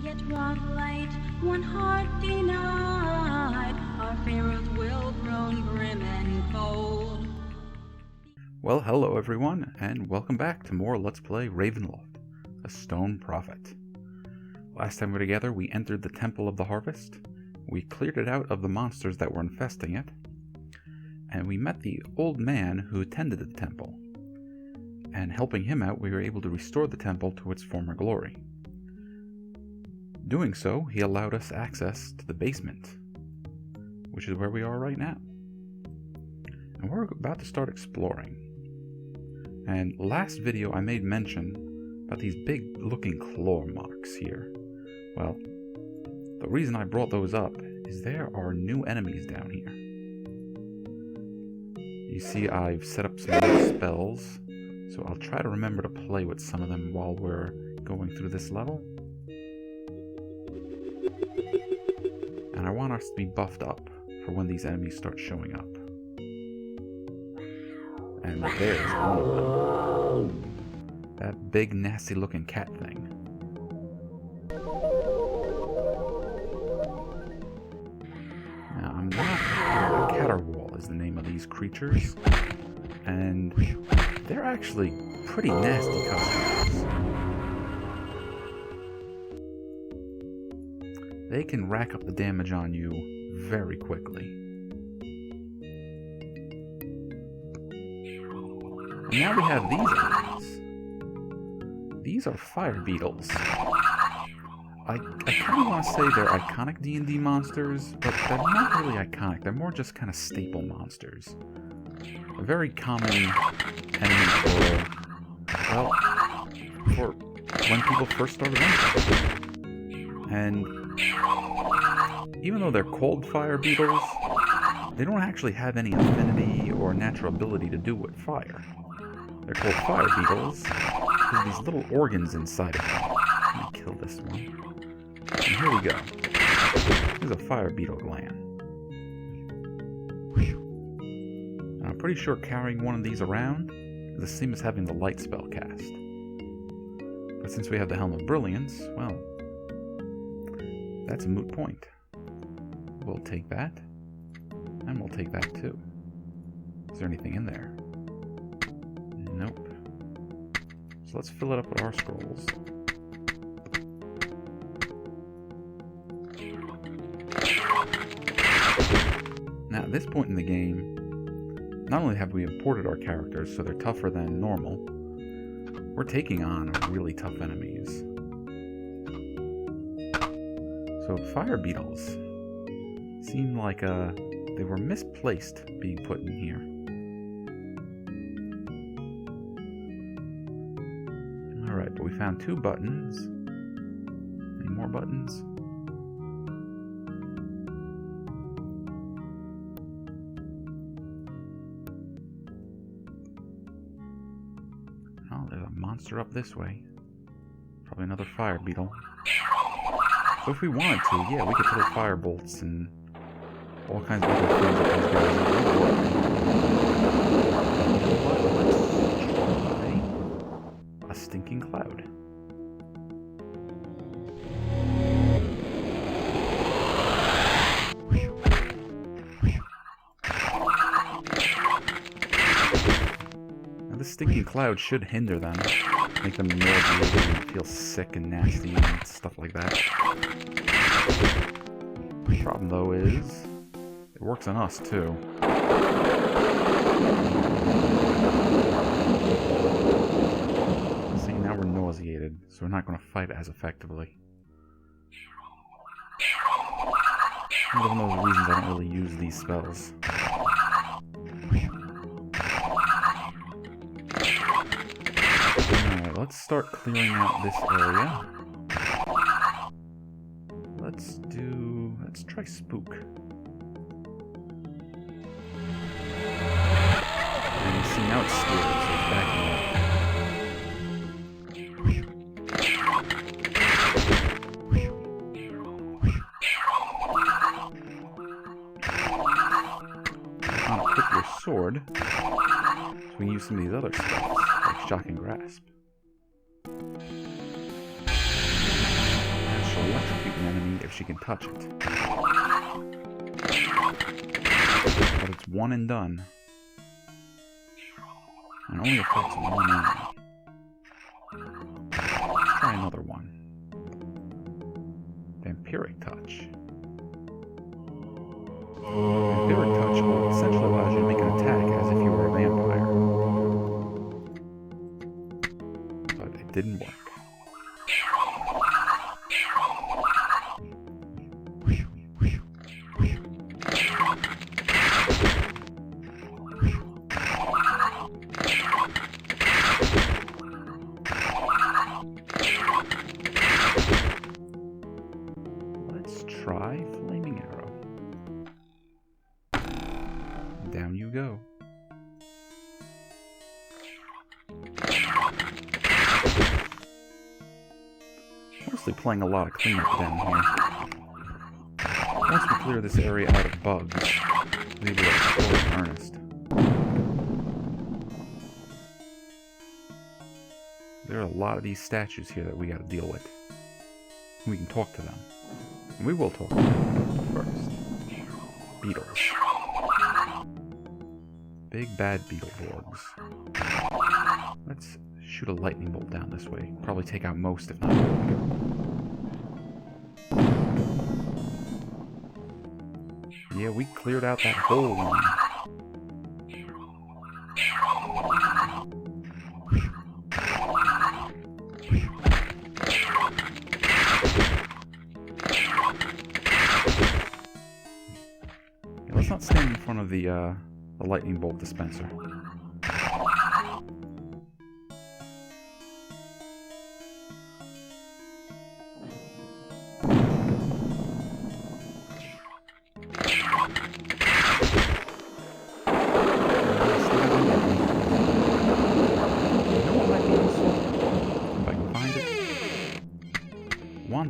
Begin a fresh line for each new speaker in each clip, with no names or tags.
Yet wrought light, one heart denied, our fairest will grown grim and cold.
Well, hello everyone, and welcome back to more Let's Play Ravenloft, a Stone Prophet. Last time we were together, we entered the Temple of the Harvest, we cleared it out of the monsters that were infesting it, and we met the old man who attended the temple. And helping him out, we were able to restore the temple to its former glory. Doing so, he allowed us access to the basement, which is where we are right now. And we're about to start exploring. And last video I made mention about these big looking claw marks here. Well, the reason I brought those up is there are new enemies down here. You see I've set up some new spells, so I'll try to remember to play with some of them while we're going through this level. And I want us to be buffed up for when these enemies start showing up. And there's one of them. That big nasty looking cat thing. Now I'm not... Caterwall is the name of these creatures. And they're actually pretty nasty customers. They can rack up the damage on you very quickly. And now we have these enemies. These are fire beetles. I kind of want to say they're iconic D&D monsters, but they're not really iconic. They're more just kind of staple monsters. A very common enemy for when people first started entering. And even though they're called fire beetles, they don't actually have any affinity or natural ability to do with fire. They're called fire beetles because of these little organs inside of them. Let me kill this one. And here we go. Here's a fire beetle gland. And I'm pretty sure carrying one of these around is the same as having the light spell cast. But since we have the Helm of Brilliance, well, that's a moot point. We'll take that, and we'll take that too. Is there anything in there? Nope. So let's fill it up with our scrolls. Now at this point in the game, not only have we imported our characters so they're tougher than normal, we're taking on really tough enemies. So fire beetles seem like they were misplaced being put in here. Alright, but we found 2 buttons. Any more buttons? Oh, there's a monster up this way. Probably another fire beetle. So if we wanted to, yeah, we could throw fire bolts and all kinds of other things at these guys. A stinking cloud. Now this stinking cloud should hinder them. Make them nauseated and feel sick and nasty and stuff like that. The problem though is, it works on us too. See, now we're nauseated, so we're not going to fight as effectively. One of those reasons I don't really use these spells. Alright, let's start clearing out this area. Let's try Spook. And you see now it's scared, so it's backing up. I'll equip your sword, so we can use some of these other spells, like Shock and Grasp. Natural she can touch it. But it's one and done. And only affects one enemy. Let's try another one. Vampiric touch. Vampiric touch essentially allows you to make an attack as if you were a vampire. But it didn't work. Let's try Flaming Arrow. Down you go. Mostly playing a lot of cleanup down here. Once we clear this area out of bugs, we will explore in earnest. There are a lot of these statues here that we gotta deal with. We can talk to them. And we will talk to them first. Beetles. Big bad beetle borgs. Let's shoot a lightning bolt down this way. Probably take out most, if not all. Yeah, we cleared out that whole one. Yeah, let's not stand in front of the lightning bolt dispenser.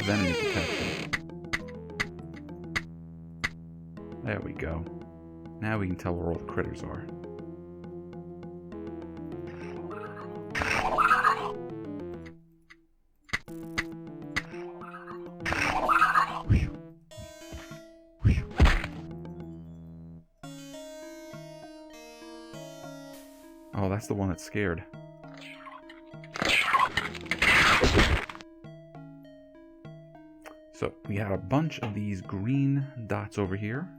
Enemy protection. There we go. Now we can tell where all the critters are. Oh, that's the one that's scared. So, we had a bunch of these green dots over here.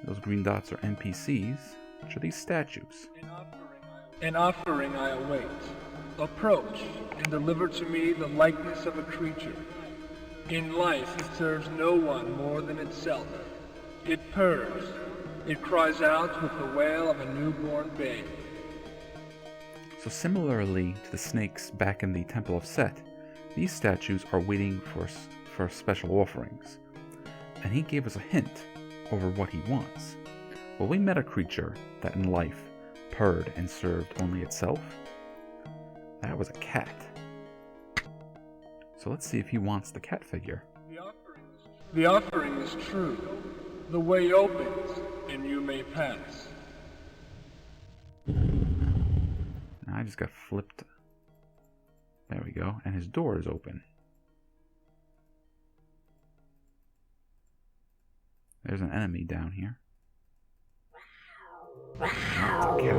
Those green dots are NPCs, which are these statues.
An offering I await. Approach, and deliver to me the likeness of a creature. In life it serves no one more than itself. It purrs. It cries out with the wail of a newborn babe.
So similarly to the snakes back in the Temple of Set, these statues are waiting for special offerings. And he gave us a hint over what he wants. Well, we met a creature that in life purred and served only itself. That was a cat. So let's see if he wants the cat figure.
The offering is true. The way opens, and you may pass.
I just got flipped. There we go. And his door is open. There's an enemy down here. That's a cat.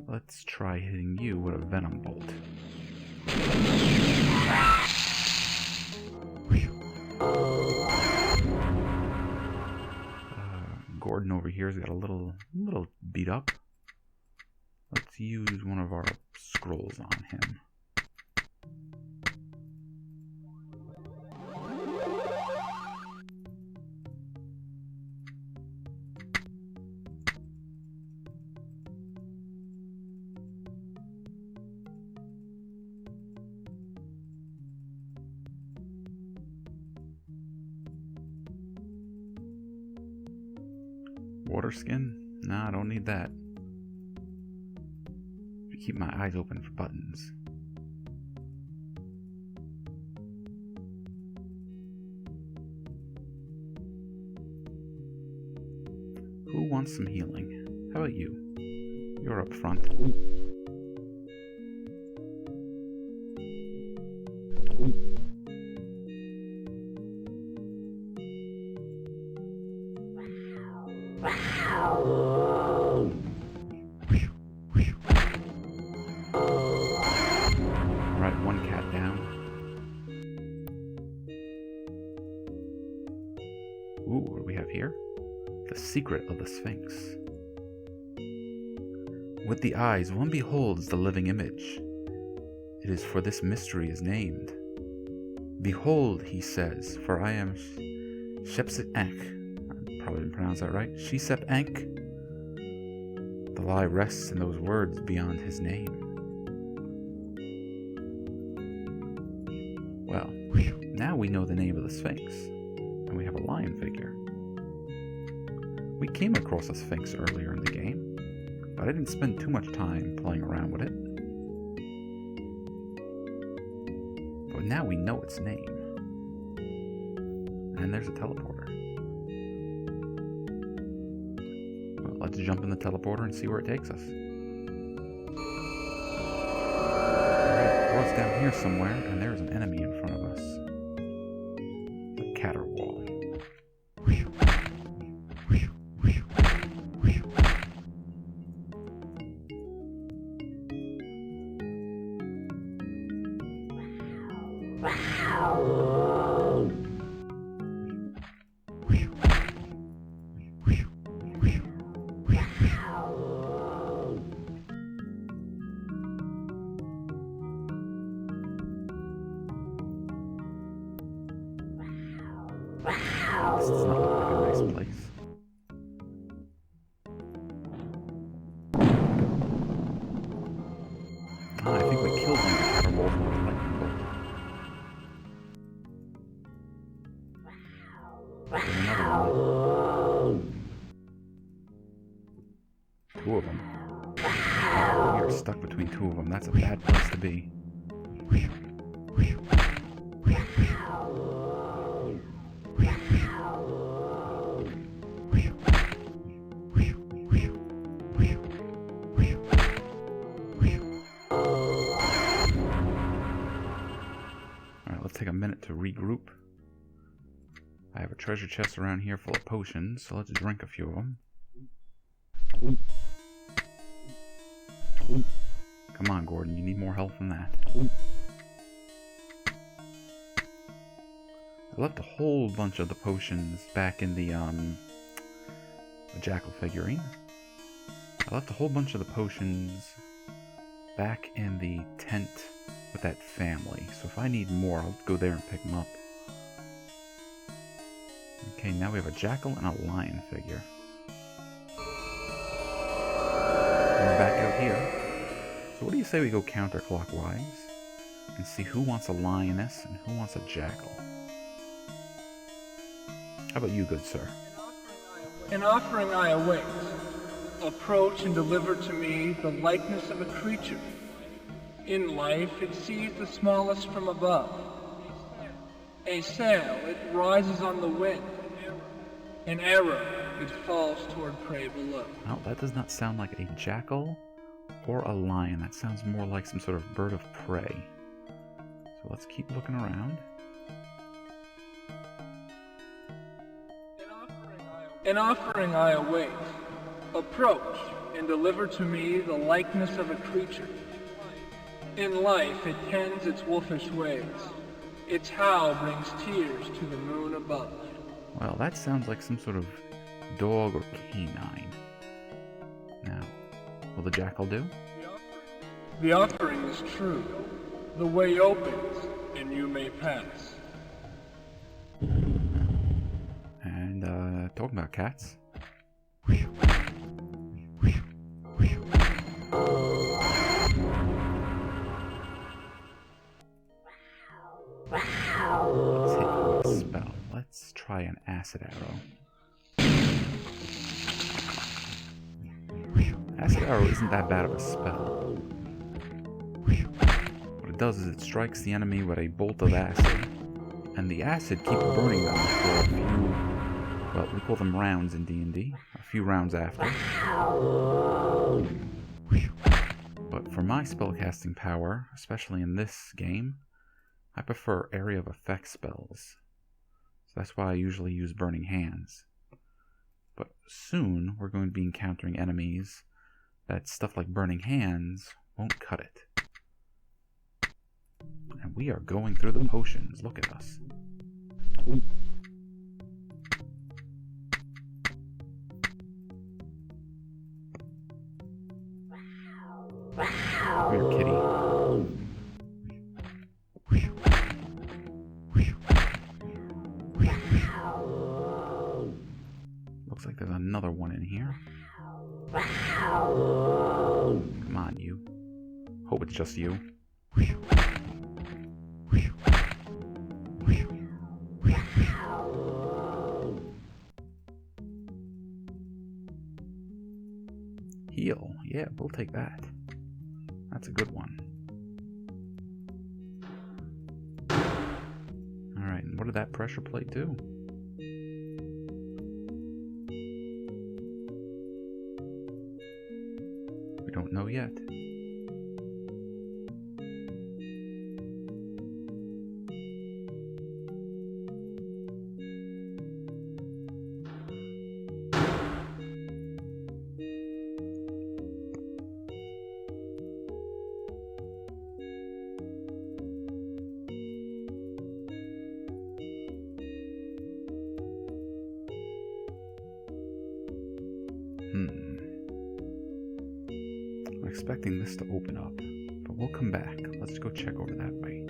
Let's try hitting you with a venom bolt. Gordon over here has got a little beat up. Let's use one of our scrolls on him. Water skin? Nah, I don't need that. Keep my eyes open for buttons. Who wants some healing? How about you? You're up front. Alright, one cat down. Ooh, what do we have here? The secret of the Sphinx. With the eyes, one beholds the living image. It is for this mystery is named. Behold, he says, for I am Shepset Ankh. I probably didn't pronounce that right. Shepset Ankh. The lie rests in those words beyond his name. Well, now we know the name of the Sphinx, and we have a lion figure. We came across a Sphinx earlier in the game, but I didn't spend too much time playing around with it. But now we know its name. And there's a teleporter. Well, let's jump in the teleporter and see where it takes us. Alright, well, it's down here somewhere, and there's an enemy in front of us. The Caterwall. This does not look like a nice place. Ah, I think we killed one of the caterwauls with a lightning bolt. There's another one. Two of them. We are stuck between two of them. That's a bad place to be. Take a minute to regroup. I have a treasure chest around here full of potions, so let's drink a few of them. Come on, Gordon, you need more help than that. I left a whole bunch of the potions back in the jackal figurine. I left a whole bunch of the potions back in the tent with that family, so if I need more, I'll go there and pick them up. Okay, now we have a jackal and a lion figure. And we're back out here. So what do you say we go counterclockwise and see who wants a lioness and who wants a jackal? How about you, good sir?
An offering I await. Approach and deliver to me the likeness of a creature. In life, it sees the smallest from above. A sail, it rises on the wind. An arrow, it falls toward prey below.
Well, that does not sound like a jackal or a lion. That sounds more like some sort of bird of prey. So let's keep looking around.
An offering I await. Approach and deliver to me the likeness of a creature. In life, it tends its wolfish ways. Its howl brings tears to the moon above.
Well, that sounds like some sort of dog or canine. Now, will the jackal do?
The offering is true. The way opens, and you may pass.
And, talking about cats. Let's hit you with a spell. Let's try an acid arrow. Acid arrow isn't that bad of a spell. What it does is it strikes the enemy with a bolt of acid, and the acid keeps burning them for a few, well, we call them rounds in D&D, a few rounds after. But for my spellcasting power, especially in this game, I prefer area of effect spells. So that's why I usually use Burning Hands. But soon we're going to be encountering enemies that stuff like Burning Hands won't cut it. And we are going through the potions. Look at us. Come here, kitty. Looks like there's another one in here. Come on, you. Hope it's just you. Heal. Yeah, we'll take that. That's a good one. Alright, and what did that pressure plate do? We don't know yet. I'm expecting this to open up, but we'll come back. Let's go check over that way.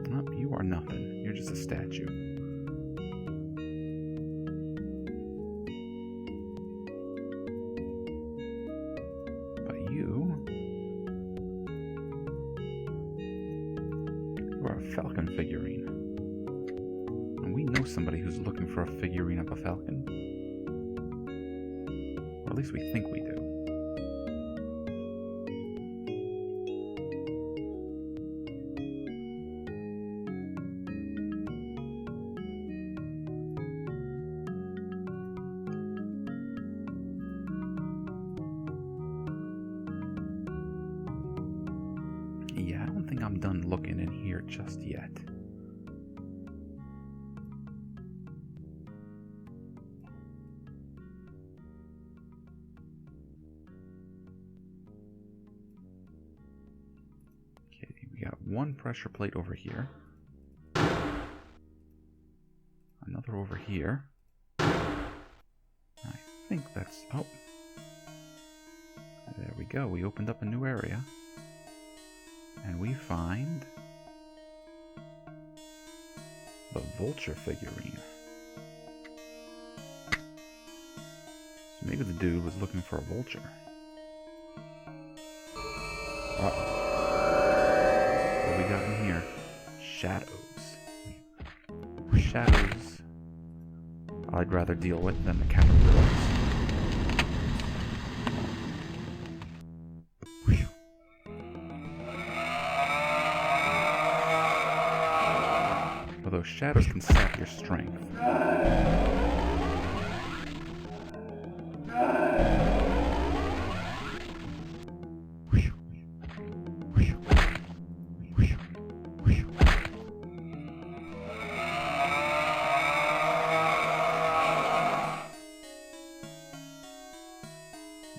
Nope, you are nothing. You're just a statue. Falcon figurine. And we know somebody who's looking for a figurine of a falcon. Or at least we think we do. Yeah, I don't think I'm done looking in here just yet. Okay, we got one pressure plate over here. Another over here. I think that's... oh. There we go. We opened up a new area. And we find the vulture figurine. So maybe the dude was looking for a vulture. Uh-oh. What do we got in here? Shadows. Shadows I'd rather deal with than the caterpillars. Although shadows can sap your strength.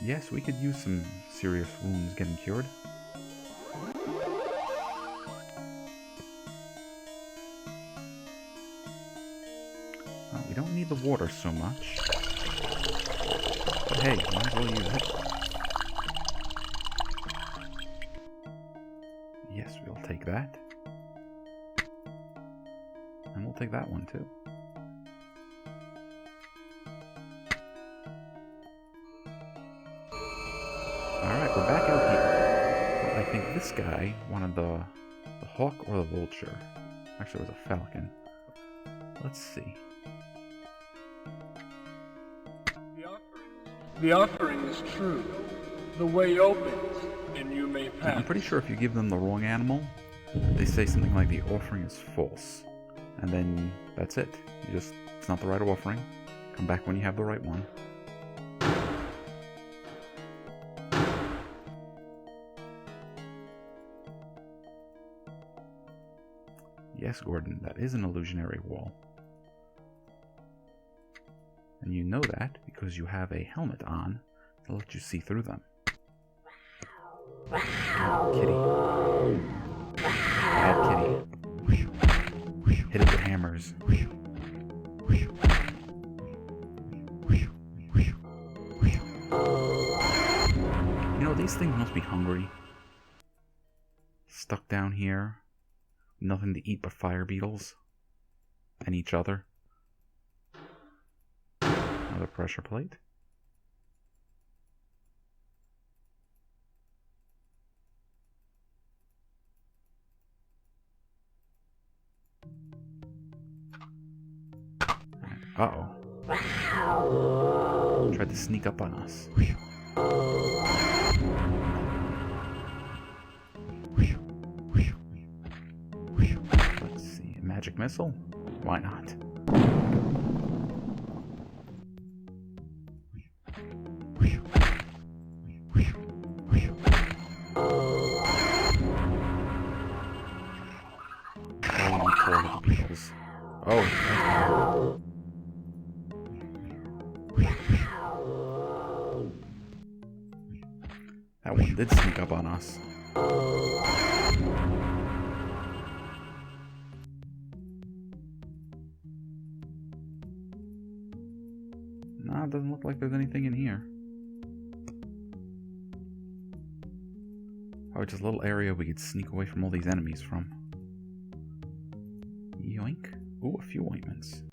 Yes, we could use some serious wounds getting cured. We don't need the water so much. But hey, might as well use it. Yes, we'll take that. And we'll take that one too. Alright, we're back out here. Well, I think this guy wanted the hawk or the vulture. Actually, it was a falcon. Let's see.
The offering is true. The way opens, and you may pass.
I'm pretty sure if you give them the wrong animal, they say something like the offering is false. And then that's it. It's not the right offering. Come back when you have the right one. Yes, Gordon, that is an illusionary wall. And you know that because you have a helmet on to let you see through them. Kitty. Bad kitty. Hit it with hammers. You know, these things must be hungry. Stuck down here. Nothing to eat but fire beetles. And each other. Another pressure plate. Uh-oh. Tried to sneak up on us. Let's see. A magic missile? Why not? Oh, you poor little beetles. Oh. That one did sneak up on us. Nah, it doesn't look like there's anything in here. Oh, just a little area we could sneak away from all these enemies from. Yoink. Ooh, a few ointments.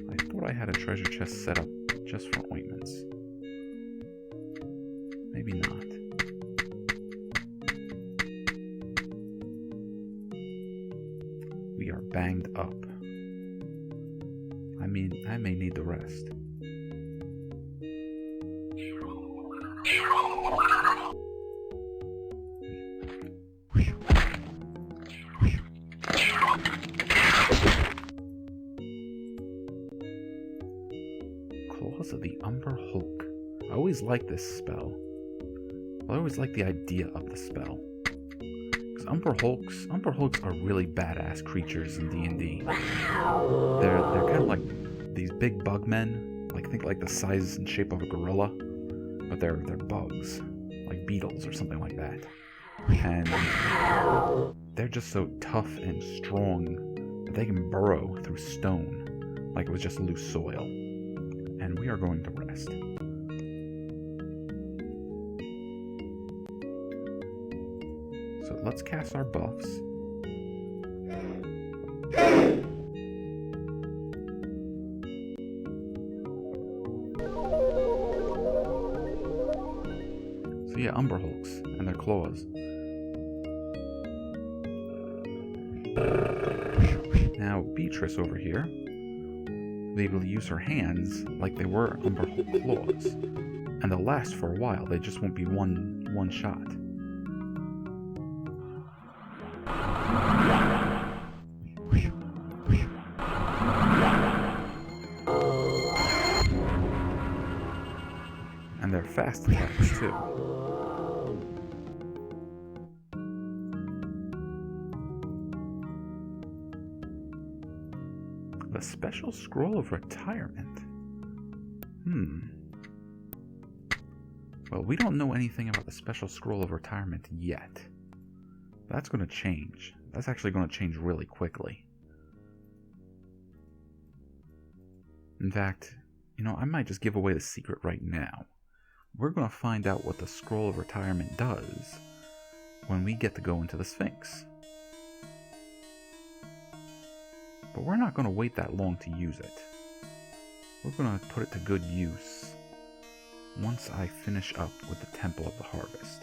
I thought I had a treasure chest set up just for ointments. Maybe not. We are banged up. I mean, I may need the rest. Claws of the Umber Hulk. I always like this spell. I always like the idea of the spell. Because Umber Hulks are really badass creatures in D&D. They're kind of like these big bug men. Think like the size and shape of a gorilla. But they're bugs. Like beetles or something like that. And they're just so tough and strong that they can burrow through stone like it was just loose soil. And we are going to rest. So let's cast our buffs. So yeah, Umber Hulks and their claws. Now Beatrice over here will be able to use her hands like they were Umber Hulk claws. And they'll last for a while, they just won't be one shot. And they're fast attacks too. The Special Scroll of Retirement. Well, we don't know anything about the Special Scroll of Retirement yet. That's going to change. That's actually going to change really quickly. In fact, I might just give away the secret right now. We're going to find out what the Scroll of Retirement does when we get to go into the Sphinx. But we're not going to wait that long to use it. We're going to put it to good use once I finish up with the Temple of the Harvest.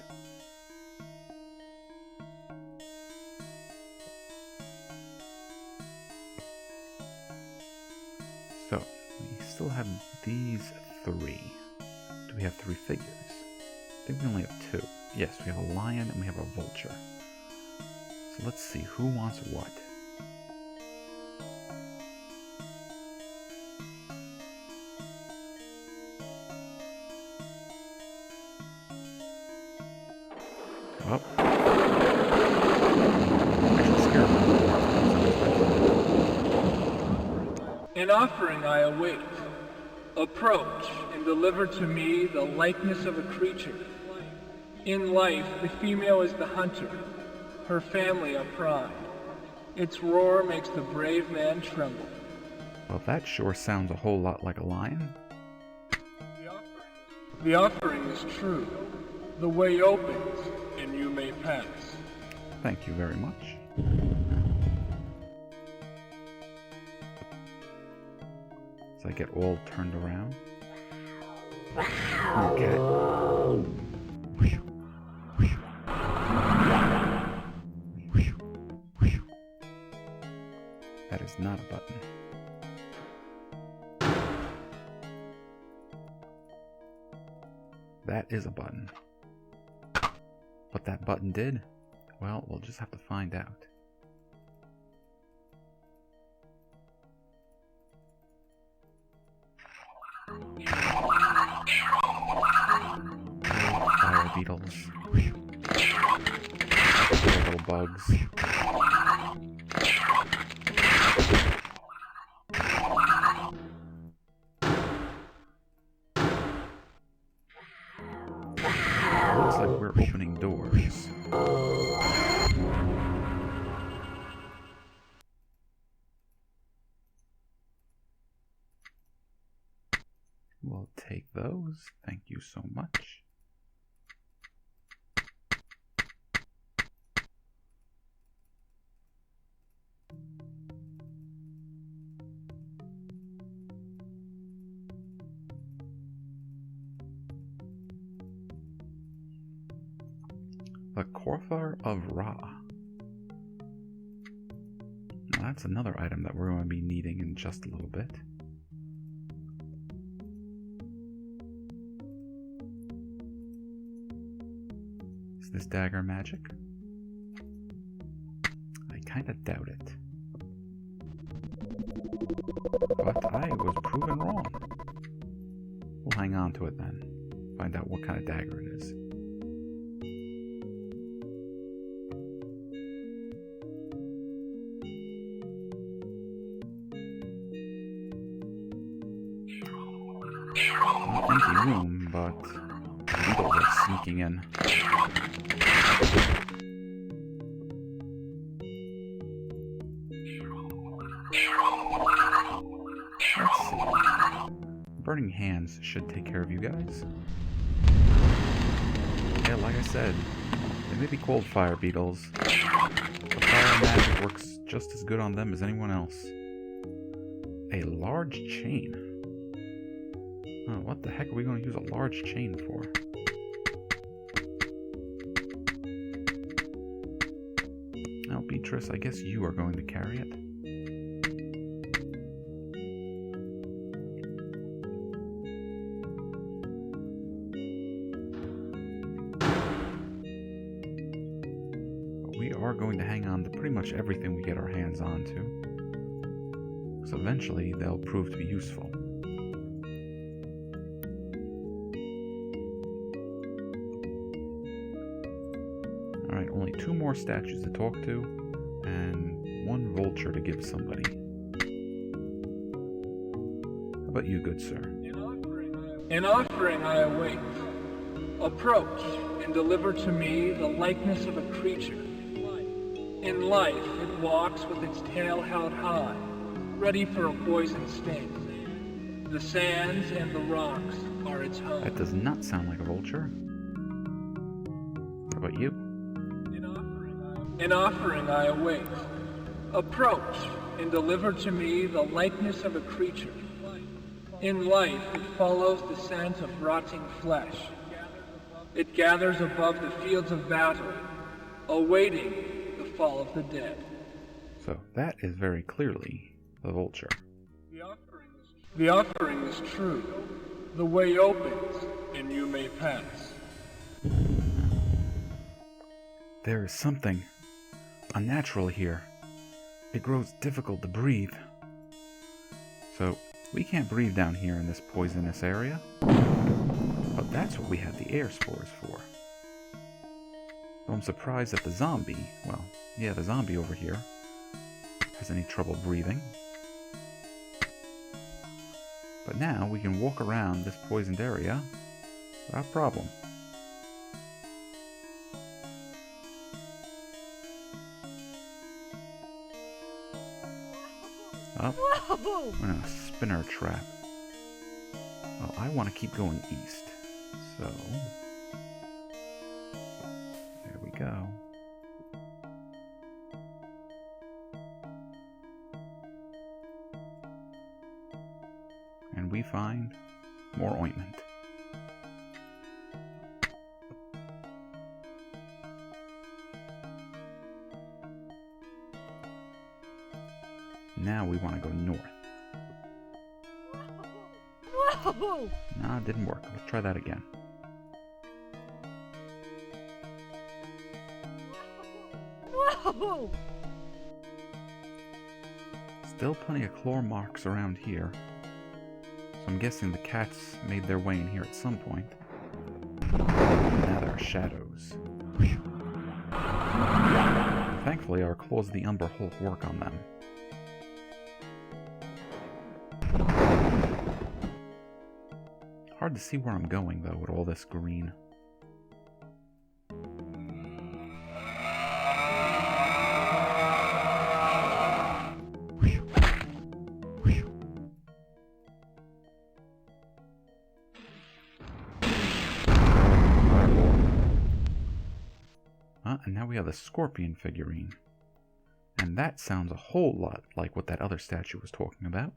So, we still have these three. Do we have three figures? I think we only have two. Yes, we have a lion and we have a vulture. So let's see, who wants what? Up.
An offering I await. Approach and deliver to me the likeness of a creature. In life, the female is the hunter, her family a pride. Its roar makes the brave man tremble.
Well, that sure sounds a whole lot like a lion.
The offering is true. The way opens, and you may pass.
Thank you very much. So I get all turned around. Okay. That is not a button. That is a button. What that button did? Well, we'll just have to find out. Fire beetles. Little bugs. Looks like we're opening doors. We'll take those. Thank you so much. The Corthar of Ra. Now that's another item that we're going to be needing in just a little bit. Is this dagger magic? I kind of doubt it. But I was proven wrong. We'll hang on to it then. Find out what kind of dagger it is. Empty room, but beetles are sneaking in. Let's see. Burning hands should take care of you guys. Yeah, like I said, they may be called fire beetles, but fire magic works just as good on them as anyone else. A large chain. Oh, what the heck are we going to use a large chain for? Now, Beatrice, I guess you are going to carry it. But we are going to hang on to pretty much everything we get our hands on to. Because eventually they'll prove to be useful. Alright, only 2 more statues to talk to, and 1 vulture to give somebody. How about you, good sir?
An offering I await. Approach and deliver to me the likeness of a creature. In life, it walks with its tail held high, ready for a poison sting. The sands and the rocks are its home.
That does not sound like a vulture. How about you?
An offering I await. Approach and deliver to me the likeness of a creature. In life, it follows the scent of rotting flesh. It gathers above the fields of battle, awaiting the fall of the dead.
So that is very clearly the vulture.
The offering is true. The way opens, and you may pass.
There is something unnatural here. It grows difficult to breathe. So, we can't breathe down here in this poisonous area. But that's what we have the air spores for. So I'm surprised that the zombie, the zombie over here, has any trouble breathing. But now we can walk around this poisoned area without problem. Oh, we're in a spinner trap. Well, I want to keep going east, so there we go. And we find more ointment. Now we want to go north. Whoa! No, it didn't work. Let's try that again. Whoa! Still plenty of claw marks around here. So I'm guessing the cats made their way in here at some point. Now there are shadows. Thankfully, our claws of the Umber Hulk work on them. Hard to see where I'm going, though, with all this green. And now we have the scorpion figurine. And that sounds a whole lot like what that other statue was talking about.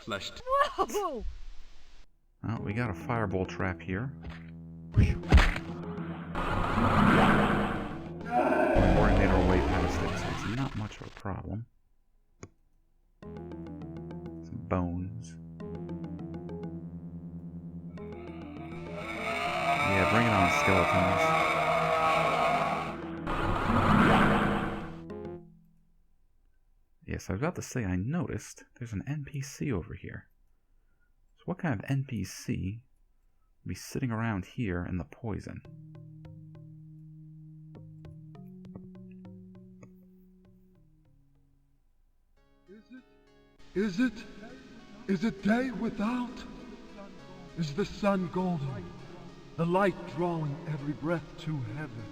Flushed.
Well, we got a fireball trap here. We've already made our way past it, so it's not much of a problem. Some bones. Yeah, bring it on, skeletons. Yes, I've got to say I noticed there's an NPC over here. So what kind of NPC would be sitting around here in the poison?
Is it day without? Is the sun golden? The light drawing every breath to heaven?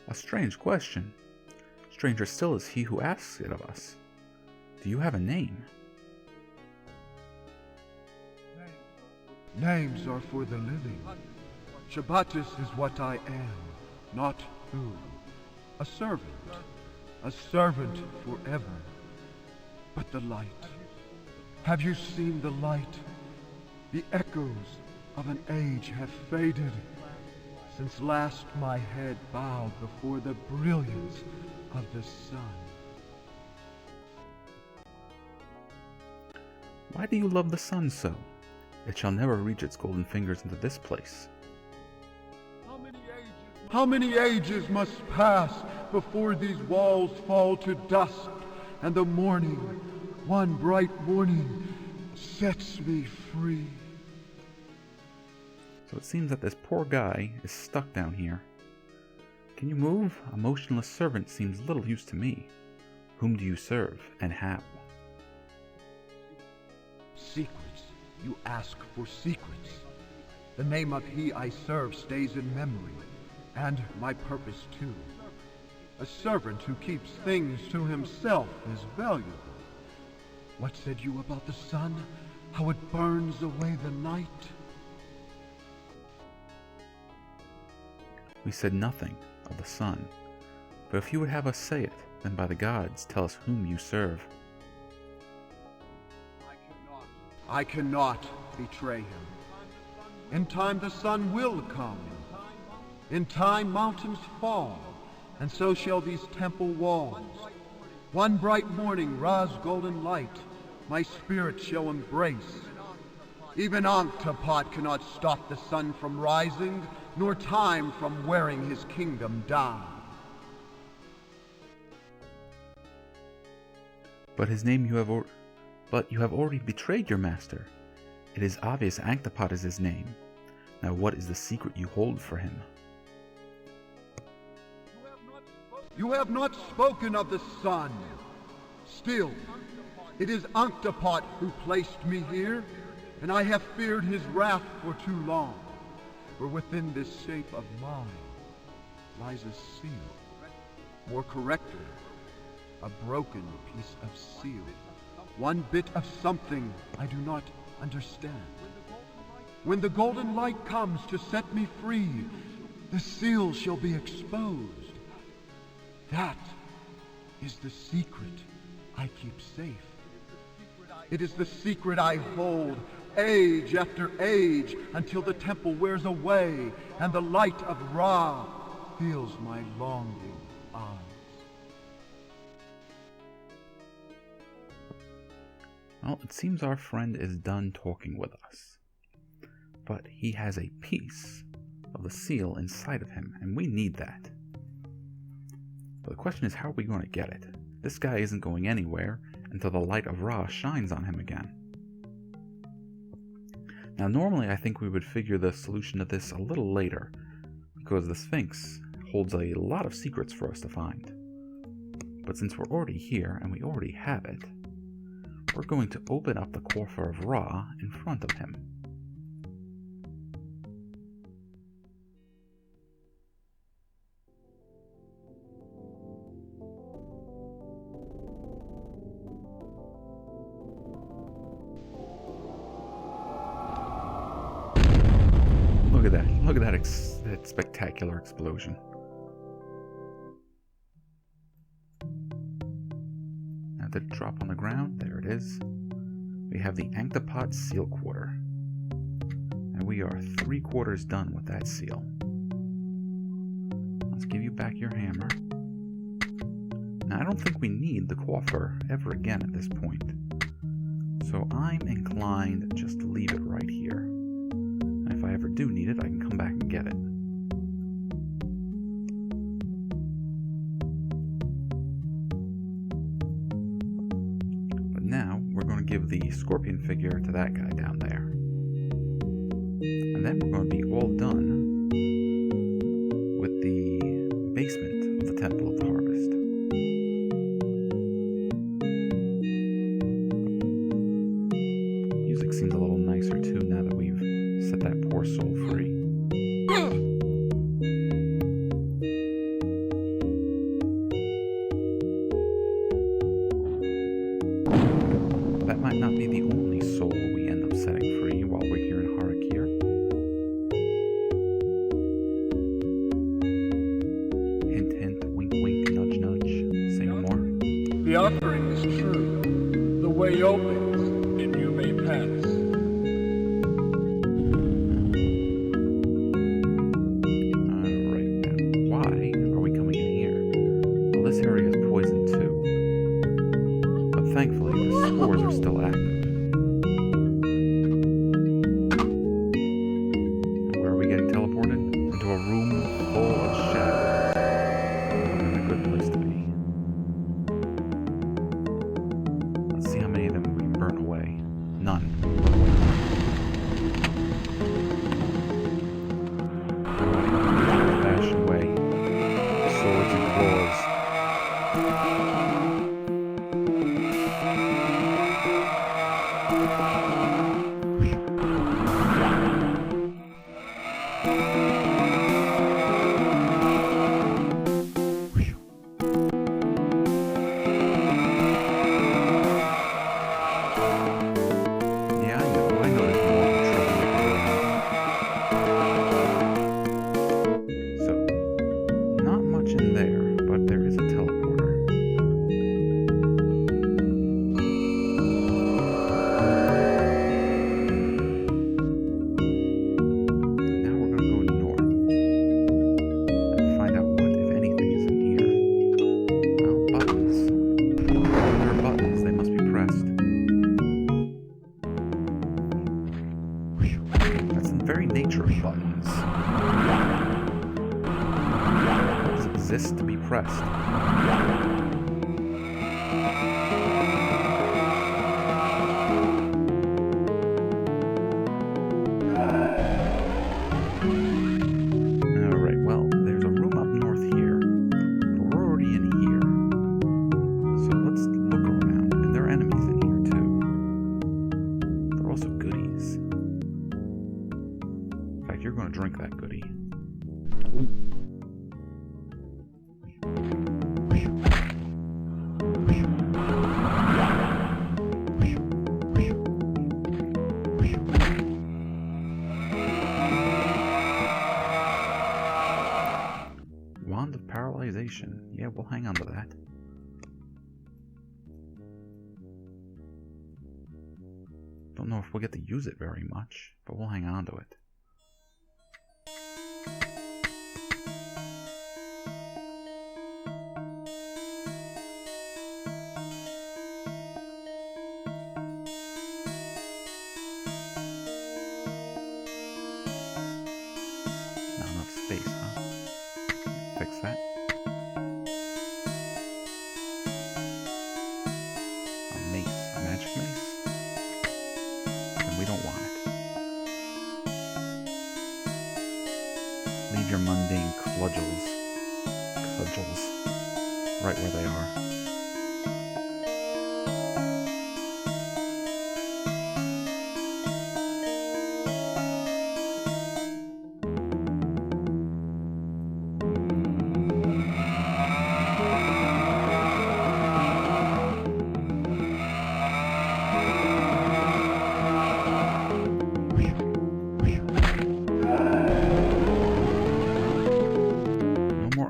A strange question. Stranger still is he who asks it of us. Do you have a name?
Names are for the living. Shabbatus is what I am, not who. A servant forever. But the light. Have you seen the light? The echoes of an age have faded, since last my head bowed before the brilliance of the sun.
Why do you love the sun so? It shall never reach its golden fingers into this place.
How many ages must pass before these walls fall to dust, and the morning, one bright morning, sets me free?
So it seems that this poor guy is stuck down here. Can you move? A motionless servant seems little use to me. Whom do you serve, and how?
Secrets. You ask for secrets. The name of he I serve stays in memory, and my purpose too. A servant who keeps things to himself is valuable. What said you about the sun? How it burns away the night?
We said nothing of the sun, but if you would have us say it, then by the gods tell us whom you serve.
I cannot betray him. In time the sun will come. In time mountains fall, and so shall these temple walls. One bright morning, Ra's golden light, my spirit shall embrace. Even Octopod cannot stop the sun from rising, nor time from wearing his kingdom down.
But you have already betrayed your master. It is obvious Octopod is his name. Now what is the secret you hold for him?
You have not spoken of the sun. Still, it is Octopod who placed me here, and I have feared his wrath for too long. For within this shape of mine lies a seal. More correctly, a broken piece of seal. One bit of something I do not understand. When the golden light comes to set me free, the seal shall be exposed. That is the secret I keep safe. It is the secret I hold, age after age, until the temple wears away and the light of Ra fills my longing eyes.
Well, it seems our friend is done talking with us. But he has a piece of the seal inside of him, and we need that. But the question is, how are we going to get it? This guy isn't going anywhere until the light of Ra shines on him again. Now, normally I think we would figure the solution to this a little later, because the Sphinx holds a lot of secrets for us to find. But since we're already here, and we already have it, we're going to open up the coffer of Ra in front of him. Look at that spectacular explosion. Now did it drop on the ground? There it is. We have the Octopod seal quarter. And we are 3/4 done with that seal. Let's give you back your hammer. Now I don't think we need the coffer ever again at this point. So I'm inclined just to leave it right here. If I ever do need it, I can come back and get it. But now, we're going to give the scorpion figure to that guy down there. And then we're going to be all done with the basement of the Temple of the Harvest. Music seems a little nicer too now that we've set that poor soul free. That might not be the only soul we end up setting free while we're here in Har'Akir. Hint, hint, wink, wink, nudge, nudge. Say no more.
The offering is true. The way opens, and you may pass.
Thankfully, the spores are still active. And where are we getting teleported? Into a room full of shadows. Not a good place to be. Let's see how many of them we can burn away. None. Old-fashioned way. Swords and claws. nature buttons. These exist to be pressed. Alright, well, there's a room up north here. But we're already in here. So let's look around. And there are enemies in here too. There are also goodies. In fact, you're going to drink that goodie. Wand of Paralyzation. Yeah, we'll hang on to that. Don't know if we'll get to use it very much, but we'll hang on to it. Not enough space, huh? Fix that. A mace. A magic mace? And we don't want it. Leave your mundane cudgels right where they are.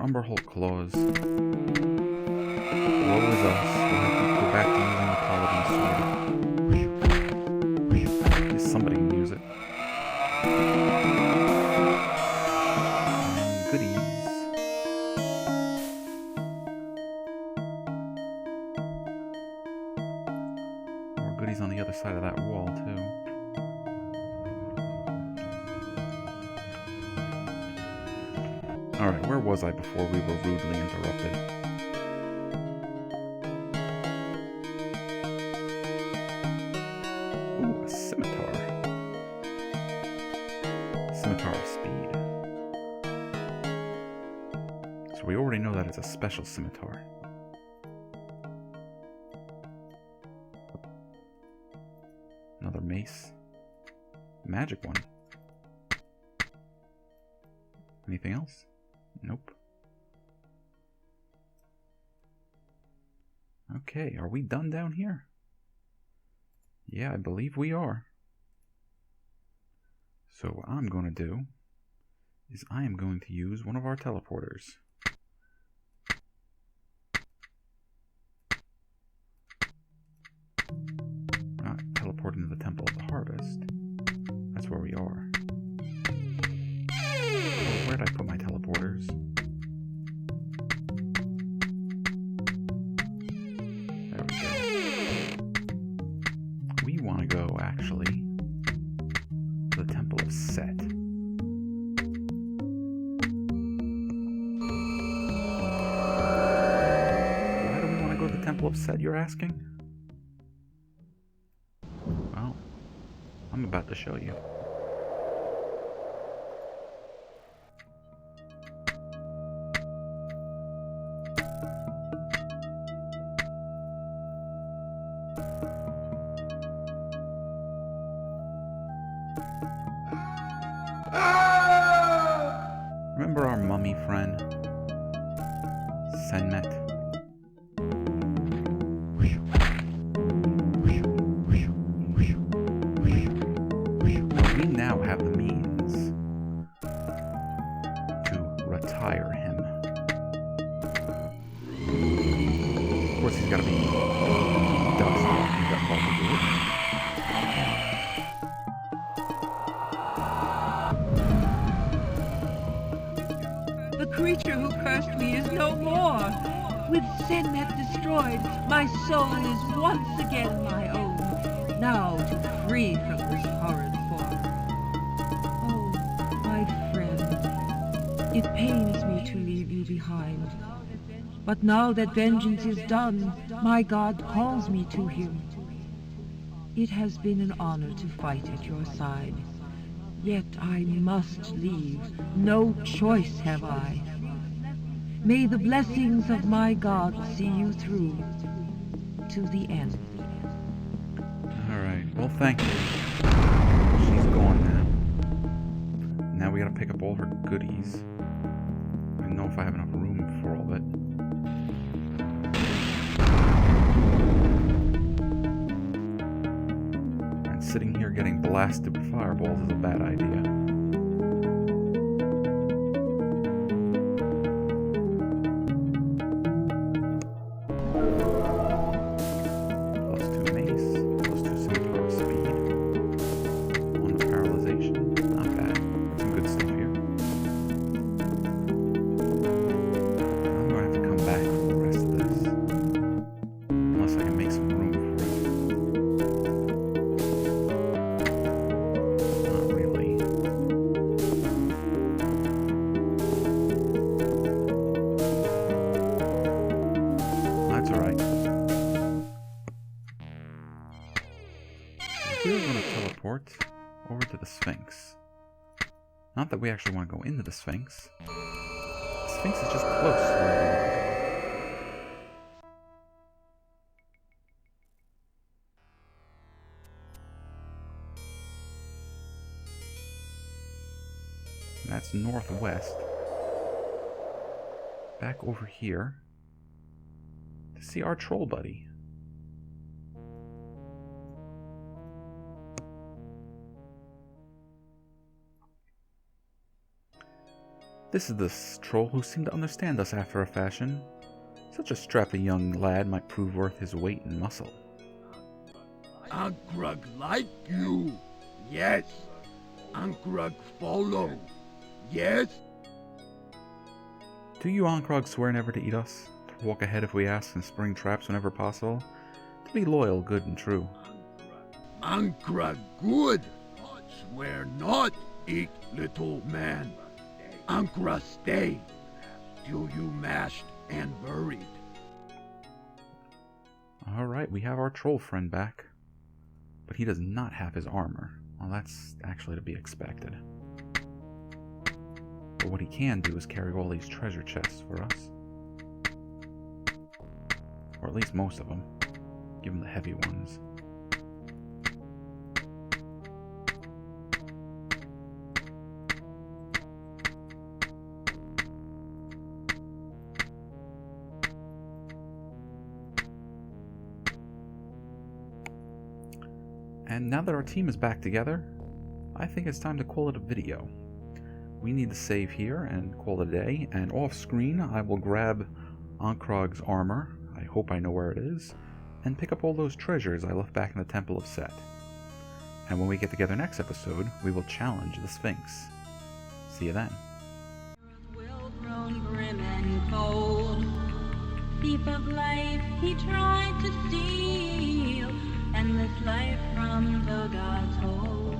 Umberhold claws. Woe is us. We'll have to go back to using the paladin sword. At least somebody can use it. And goodies. More goodies on the other side of that wall, too. Alright, where was I before we were rudely interrupted? Ooh, a scimitar. Scimitar of speed. So we already know that it's a special scimitar. Another mace. Magic one. Anything else? Nope. Okay, are we done down here? Yeah, I believe we are. So what I'm going to do is I am going to use one of our teleporters. Not teleport into the Temple of the Harvest. That's where we are. Where'd I put my teleporters? There we go. We want to go, actually, to the Temple of Set. Why do we want to go to the Temple of Set, you're asking? Well, I'm about to show you. Remember our mummy friend, Senmet? We now have the means to retire him. Of course, he's got to be dust. He's got to do it.
The creature who cursed me is no more. With Senmet destroyed, my soul is once again my own. Now to free from this horrid form. Oh, It pains me to leave you behind. But now that vengeance is done, my God calls me to him. It has been an honor to fight at your side. Yet I must leave. No choice have I. May the blessings of my God see you through to the end.
Alright, well thank you. She's gone now. Now we gotta pick up all her goodies. I don't know if I have enough room for all of it. And sitting here getting blasted with fireballs is a bad idea. We're going to teleport over to the Sphinx. Not that we actually want to go into the Sphinx. The Sphinx is just close where we want. And that's northwest. Back over here to see our troll buddy. This is the troll who seemed to understand us after a fashion. Such a strappy young lad might prove worth his weight in muscle.
Ankrug like you, yes. Ankrug follow, yes.
Do you Ankrug swear never to eat us? To walk ahead if we ask and spring traps whenever possible? To be loyal, good, and true?
Ankrug good, swear not, eat little man. Ankra stay till you mashed and buried.
Alright, we have our troll friend back. But he does not have his armor. Well, that's actually to be expected. But what he can do is carry all these treasure chests for us. Or at least most of them. Give him the heavy ones. And now that our team is back together, I think it's time to call it a video. We need to save here and call it a day, and off screen I will grab Ankrog's armor, I hope I know where it is, and pick up all those treasures I left back in the Temple of Set. And when we get together next episode, we will challenge the Sphinx. See you then.
Will grown grim and cold. Thief of life, he tried to steal endless life from the gods' hold.